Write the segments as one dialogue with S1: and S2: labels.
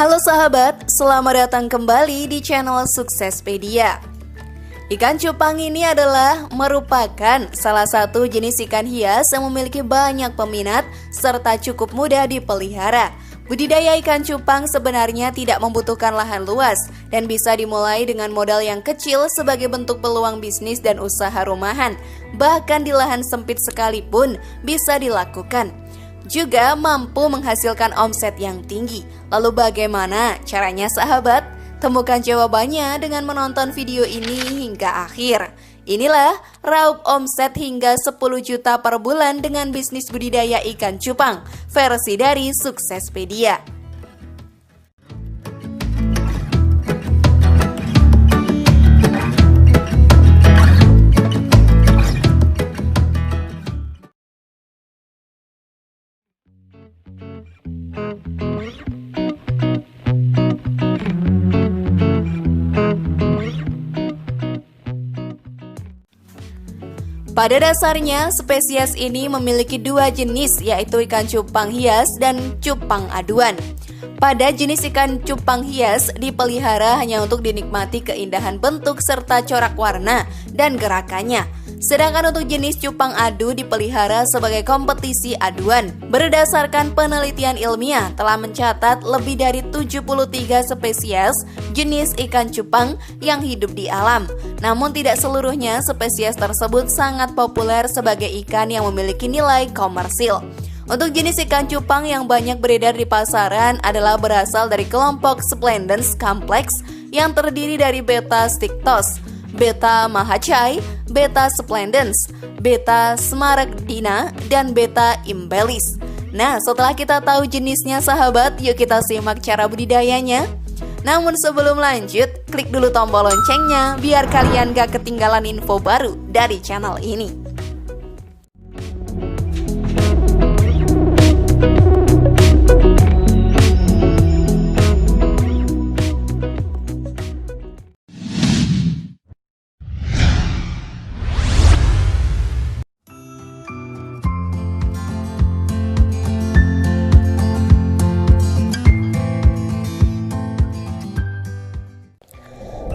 S1: Halo sahabat, selamat datang kembali di channel Suksespedia. Ikan cupang ini adalah merupakan salah satu jenis ikan hias yang memiliki banyak peminat serta cukup mudah dipelihara. Budidaya ikan cupang sebenarnya tidak membutuhkan lahan luas dan bisa dimulai dengan modal yang kecil sebagai bentuk peluang bisnis dan usaha rumahan. Bahkan di lahan sempit sekalipun bisa dilakukan. Juga mampu menghasilkan omset yang tinggi. Lalu bagaimana caranya sahabat? Temukan jawabannya dengan menonton video ini hingga akhir. Inilah raup omset hingga 10 juta per bulan dengan bisnis budidaya ikan cupang, versi dari Suksespedia. Pada dasarnya, spesies ini memiliki dua jenis, yaitu ikan cupang hias dan cupang aduan. Pada jenis ikan cupang hias dipelihara hanya untuk dinikmati keindahan bentuk serta corak warna dan gerakannya. Sedangkan untuk jenis cupang adu dipelihara sebagai kompetisi aduan. Berdasarkan penelitian ilmiah telah mencatat lebih dari 73 spesies jenis ikan cupang yang hidup di alam. Namun tidak seluruhnya spesies tersebut sangat populer sebagai ikan yang memiliki nilai komersil. Untuk jenis ikan cupang yang banyak beredar di pasaran adalah berasal dari kelompok Splendens Complex yang terdiri dari beta stictos, beta mahachai, beta splendens, beta smaragdina, dan beta imbelis. Nah, setelah kita tahu jenisnya sahabat, yuk kita simak cara budidayanya. Namun sebelum lanjut, klik dulu tombol loncengnya biar kalian gak ketinggalan info baru dari channel ini.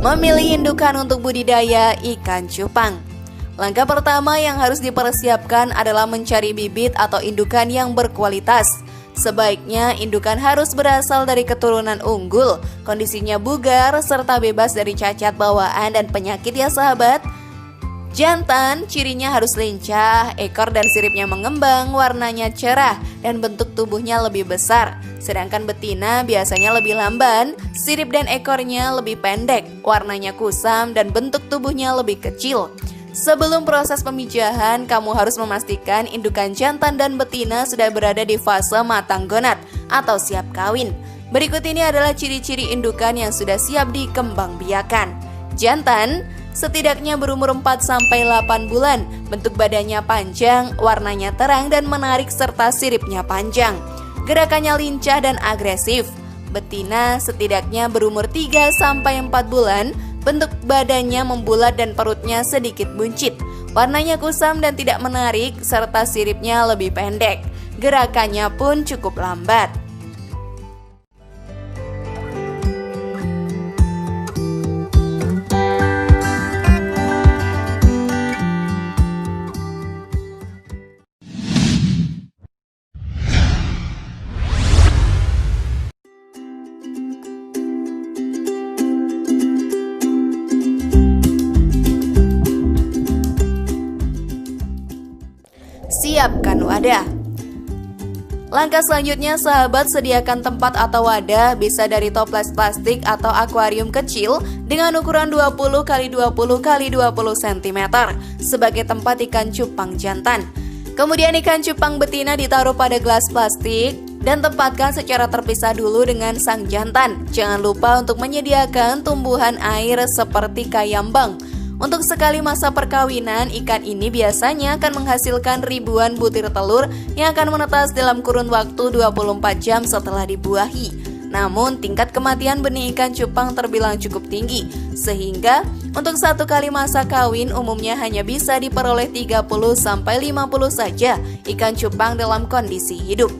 S1: Memilih indukan untuk budidaya ikan cupang. Langkah pertama yang harus dipersiapkan adalah mencari bibit atau indukan yang berkualitas. Sebaiknya indukan harus berasal dari keturunan unggul, kondisinya bugar, serta bebas dari cacat bawaan dan penyakit ya sahabat. Jantan cirinya harus lincah, ekor dan siripnya mengembang, warnanya cerah, dan bentuk tubuhnya lebih besar. Sedangkan betina biasanya lebih lamban, sirip dan ekornya lebih pendek, warnanya kusam, dan bentuk tubuhnya lebih kecil. Sebelum proses pemijahan, kamu harus memastikan indukan jantan dan betina sudah berada di fase matang gonat atau siap kawin. Berikut ini adalah ciri-ciri indukan yang sudah siap dikembangbiakan. Jantan setidaknya berumur 4-8 bulan, bentuk badannya panjang, warnanya terang dan menarik serta siripnya panjang. Gerakannya lincah dan agresif. Betina setidaknya berumur 3-4 bulan, bentuk badannya membulat dan perutnya sedikit buncit. Warnanya kusam dan tidak menarik serta siripnya lebih pendek. Gerakannya pun cukup lambat. Siapkan wadah. Langkah selanjutnya sahabat, sediakan tempat atau wadah, bisa dari toples plastik atau akuarium kecil dengan ukuran 20x20x20 cm sebagai tempat ikan cupang jantan. Kemudian ikan cupang betina ditaruh pada gelas plastik dan tempatkan secara terpisah dulu dengan sang jantan. Jangan lupa untuk menyediakan tumbuhan air seperti kayambang. Untuk sekali masa perkawinan, ikan ini biasanya akan menghasilkan ribuan butir telur yang akan menetas dalam kurun waktu 24 jam setelah dibuahi. Namun tingkat kematian benih ikan cupang terbilang cukup tinggi, sehingga untuk satu kali masa kawin umumnya hanya bisa diperoleh 30-50 saja ikan cupang dalam kondisi hidup.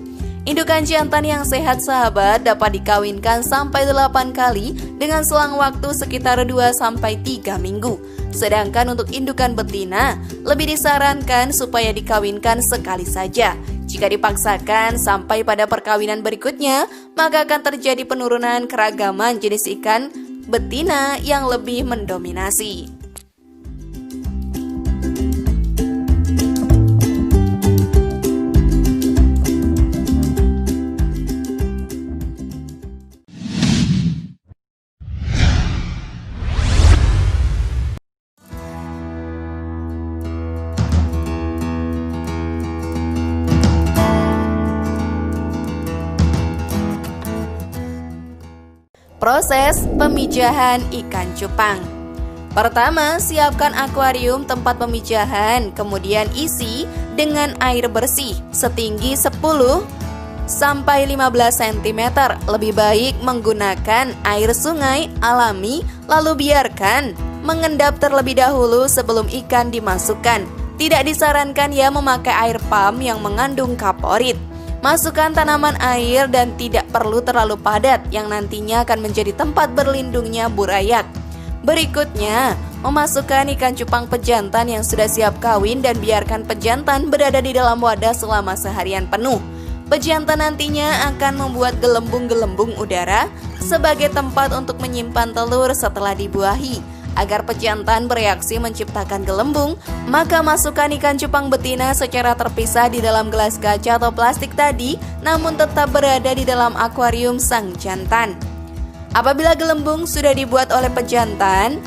S1: Indukan jantan yang sehat sahabat dapat dikawinkan sampai 8 kali dengan selang waktu sekitar 2-3 minggu. Sedangkan untuk indukan betina, lebih disarankan supaya dikawinkan sekali saja. Jika dipaksakan sampai pada perkawinan berikutnya, maka akan terjadi penurunan keragaman jenis ikan betina yang lebih mendominasi. Proses pemijahan ikan cupang. Pertama, siapkan akuarium tempat pemijahan, kemudian isi dengan air bersih setinggi 10 sampai 15 cm. Lebih baik menggunakan air sungai alami, lalu biarkan mengendap terlebih dahulu sebelum ikan dimasukkan. Tidak disarankan ya memakai air pump yang mengandung kaporit. Masukkan tanaman air dan tidak perlu terlalu padat yang nantinya akan menjadi tempat berlindungnya burayak. Berikutnya, memasukkan ikan cupang pejantan yang sudah siap kawin dan biarkan pejantan berada di dalam wadah selama seharian penuh. Pejantan nantinya akan membuat gelembung-gelembung udara sebagai tempat untuk menyimpan telur setelah dibuahi. Agar pejantan bereaksi menciptakan gelembung, maka masukkan ikan cupang betina secara terpisah di dalam gelas kaca atau plastik tadi, namun tetap berada di dalam akuarium sang jantan. Apabila gelembung sudah dibuat oleh pejantan,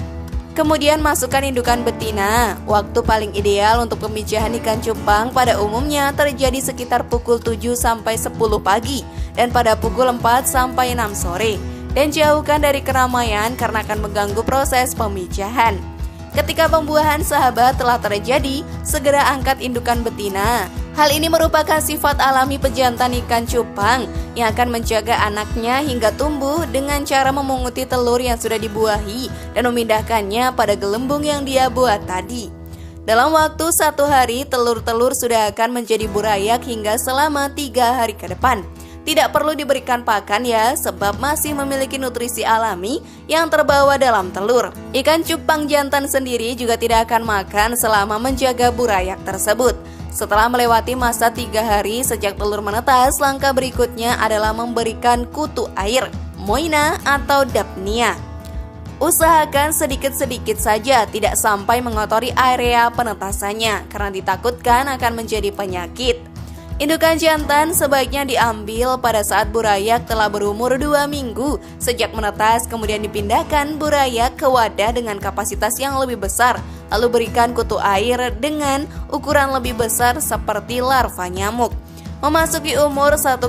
S1: kemudian masukkan indukan betina. Waktu paling ideal untuk pemijahan ikan cupang pada umumnya terjadi sekitar pukul 7 sampai 10 pagi dan pada pukul 4 sampai 6 sore. Dan jauhkan dari keramaian karena akan mengganggu proses pemijahan. Ketika pembuahan sahabat telah terjadi, segera angkat indukan betina. Hal ini merupakan sifat alami pejantan ikan cupang yang akan menjaga anaknya hingga tumbuh dengan cara memunguti telur yang sudah dibuahi dan memindahkannya pada gelembung yang dia buat tadi. Dalam waktu 1 hari, telur-telur sudah akan menjadi burayak hingga selama 3 hari ke depan. Tidak perlu diberikan pakan ya, sebab masih memiliki nutrisi alami yang terbawa dalam telur. Ikan cupang jantan sendiri juga tidak akan makan selama menjaga burayak tersebut. Setelah melewati masa 3 hari sejak telur menetas, langkah berikutnya adalah memberikan kutu air, moina atau dapnia. Usahakan sedikit-sedikit saja, tidak sampai mengotori area penetasannya, karena ditakutkan akan menjadi penyakit. Indukan jantan sebaiknya diambil pada saat burayak telah berumur 2 minggu sejak menetas, kemudian dipindahkan burayak ke wadah dengan kapasitas yang lebih besar, lalu berikan kutu air dengan ukuran lebih besar seperti larva nyamuk. Memasuki umur 1,5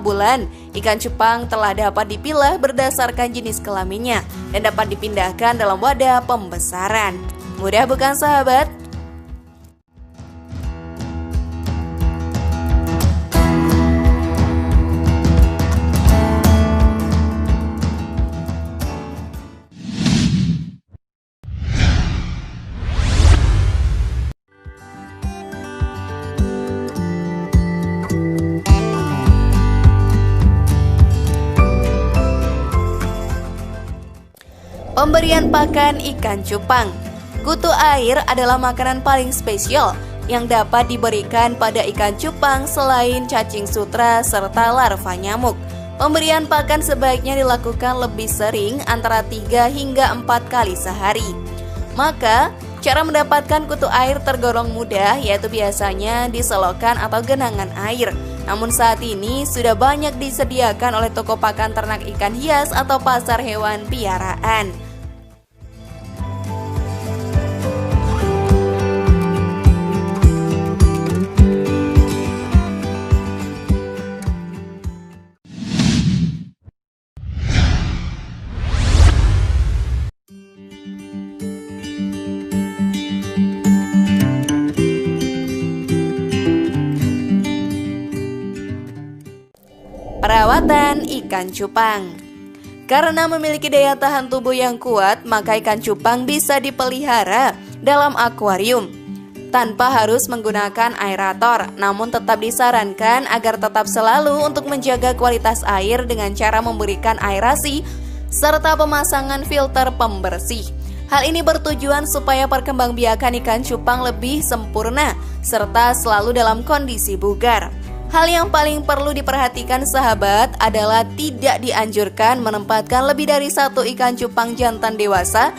S1: bulan, ikan cupang telah dapat dipilah berdasarkan jenis kelaminnya dan dapat dipindahkan dalam wadah pembesaran. Mudah bukan sahabat? Pemberian pakan ikan cupang. Kutu air adalah makanan paling spesial yang dapat diberikan pada ikan cupang selain cacing sutra serta larva nyamuk. Pemberian pakan sebaiknya dilakukan lebih sering, antara 3 hingga 4 kali sehari. Maka, cara mendapatkan kutu air tergolong mudah, yaitu biasanya di selokan atau genangan air. Namun saat ini sudah banyak disediakan oleh toko pakan ternak ikan hias atau pasar hewan piaraan. Perawatan ikan cupang. Karena memiliki daya tahan tubuh yang kuat, maka ikan cupang bisa dipelihara dalam akuarium. tanpa harus menggunakan aerator. Namun tetap disarankan agar tetap selalu untuk menjaga kualitas air dengan cara memberikan aerasi serta pemasangan filter pembersih. Hal ini bertujuan supaya perkembangbiakan ikan cupang lebih sempurna serta selalu dalam kondisi bugar. Hal yang paling perlu diperhatikan sahabat adalah tidak dianjurkan menempatkan lebih dari satu ikan cupang jantan dewasa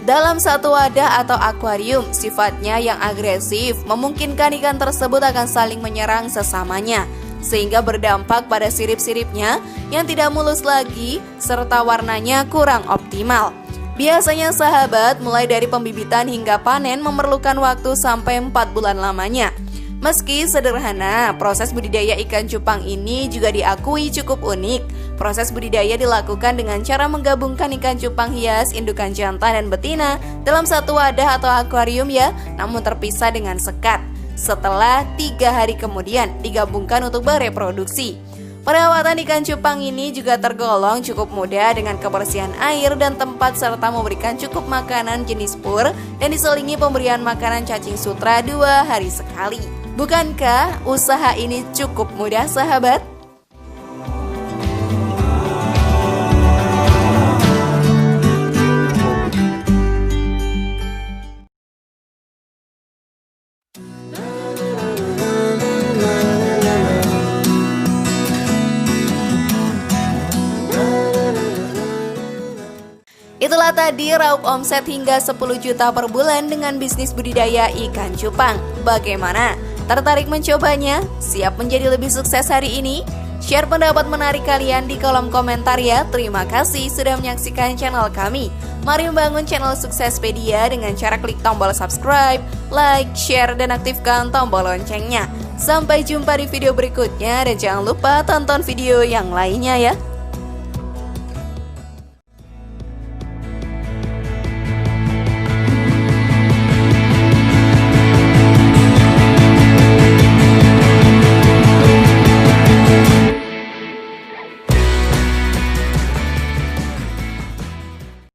S1: dalam satu wadah atau akuarium. Sifatnya yang agresif memungkinkan ikan tersebut akan saling menyerang sesamanya, sehingga berdampak pada sirip-siripnya yang tidak mulus lagi serta warnanya kurang optimal. Biasanya sahabat, mulai dari pembibitan hingga panen memerlukan waktu sampai 4 bulan lamanya. Meski sederhana, proses budidaya ikan cupang ini juga diakui cukup unik. Proses budidaya dilakukan dengan cara menggabungkan ikan cupang hias, indukan jantan dan betina dalam satu wadah atau akuarium ya, namun terpisah dengan sekat. Setelah 3 hari kemudian digabungkan untuk bereproduksi. Perawatan ikan cupang ini juga tergolong cukup mudah dengan kebersihan air dan tempat serta memberikan cukup makanan jenis pur dan diselingi pemberian makanan cacing sutra 2 hari sekali. Bukankah usaha ini cukup mudah sahabat? Itulah tadi raup omset hingga 10 juta per bulan dengan bisnis budidaya ikan cupang. Bagaimana? Tertarik mencobanya? Siap menjadi lebih sukses hari ini? Share pendapat menarik kalian di kolom komentar ya. Terima kasih sudah menyaksikan channel kami. Mari membangun channel Suksespedia dengan cara klik tombol subscribe, like, share, dan aktifkan tombol loncengnya. Sampai jumpa di video berikutnya dan jangan lupa tonton video yang lainnya ya.